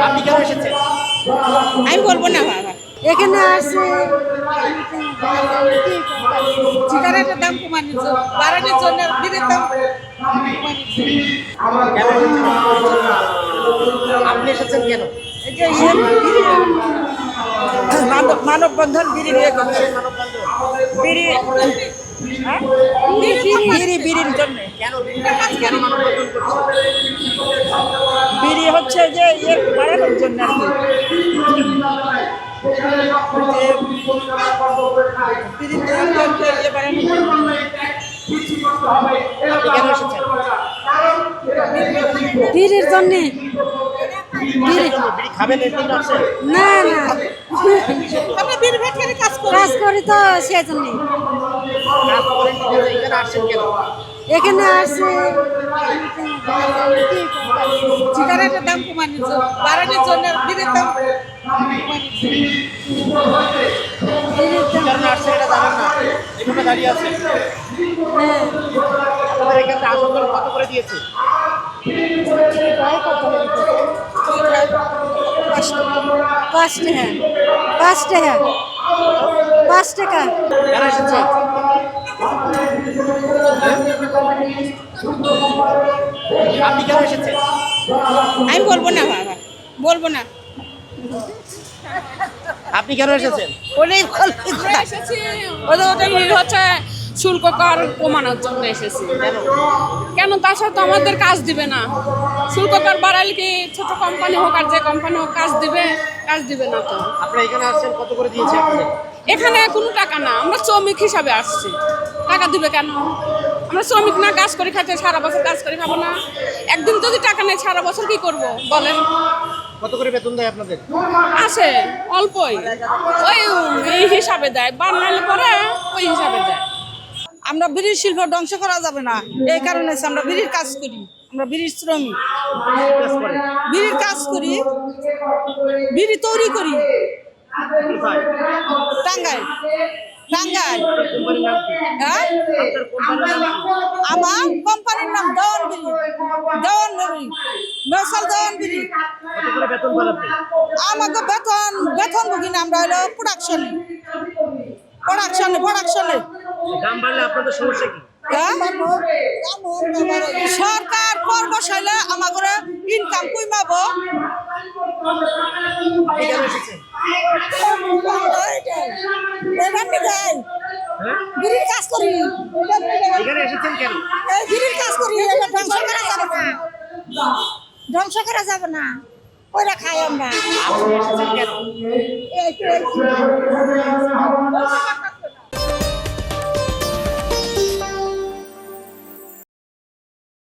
আপনি কেন এসেছেন? আমি বলবো না বাবা, এখানে আসে সিগারেটের দাম কমানোর জন্য, বাড়ানোর জন্য, বিড়ির দাম কেন এসেছেন? আপনি এসেছেন কেন? মানববন্ধন বিড়ি নিয়ে করছে। বিড়ি হ্যাঁ? বিড়ির জন্য কেন কেন মানববন্ধন করছেন? বিড়ি হচ্ছে যে বাড়ানোর জন্য আর কি। বিড়িতে বাড়ানোর জন্য। আপনি কেন এসেছেন? বিড়ির জন্যে কিসের জন্য? বিড়ি খাবেন এর জন্য আসছেন? না না আমরা বিড়ি ফ্যাক্টরি কাজ করি। কাজ করি তো সেই জন্যে কাজ করেন ঠিক আছে, এখানে আসছেন কেন? এখানে আসে সিগারেটের দাম কমানোর জন্য, বাড়ানোর জন্য, বিড়ির দাম কমানোর জন্য। কি কারণে আসছেন এটা জানেন না, এখানে দাঁড়িয়ে আছেন। হ্যাঁ আপনাদের এখানে আসন কত করে দিয়েছে? পাঁচ টাকা পাঁচ টাকা 5 টাকা কেন এসেছেন? আপনি কেন এসেছেন? আমি বলবো না বাবা, বলবো না। আপনি কেন এসেছেন? ওটাই এসেছি ওদের হচ্ছে শুল্ক কর কমানোর জন্য এসেছি। কেন তাছাড়া তো আমাদের কাজ দিবে না। শুল্ক কর বাড়ালে কি ছোট কোম্পানি হোক আর যে কোম্পানি হোক কাজ দিবে না তো। আপনারা এখানে আসছেন, কত করে দিয়েছে আপনাদের? এখানে কোনো টাকা না, আমরা শ্রমিক হিসাবে আসছি, টাকা দিবে কেন? আমরা শ্রমিক না, কাজ করে খাতে সারা বছর কাজ করে খাবো না? একদিন যদি টাকা নেই সারা বছর কি করব বলেন? কত করে বেতন দেয় আপনাদের? আসে অল্পই, ওই এই হিসাবে দেয়, বানালে পরে ওই হিসাবে দেয়। আমরা বিড়ির শিল্প ধ্বংস করা যাবে না, এই কারণে আমরা বিড়ির কাজ করি। আমরা বিড়ির শ্রমিক, কাজ করেন? বিড়ির কাজ করি, বিড়ি তৈরি করি। কোথায়? টাঙ্গাইল, টাঙ্গাইল। কোম্পানির নাম কি? হ্যাঁ, আপনার কোম্পানির নাম কি? আমার কোম্পানির নাম দেওয়ান বিড়ি, দেওয়ান বিড়ি, মেসাল দেওয়ান বিড়ি। কত করে বেতন পান আপনি? আমাকে বেতন বুঝি না, আমরা হলো প্রোডাকশনে। দাম বাড়লে আপনাদের সমস্যা কি? হ্যাঁ? সরকার কর বসাইলে আমাদের ইনকাম কমাবো। আপনি কেন এসেছেন? হ্যাঁ? বিড়ির কাজ করি, এখানে এসেছেন কেন? বিড়ির কাজ করি। ধ্বংস করা যাবে না, ধ্বংস করা যাবে না, ওইটা খাই আমরা। আপনি এসেছেন কেন?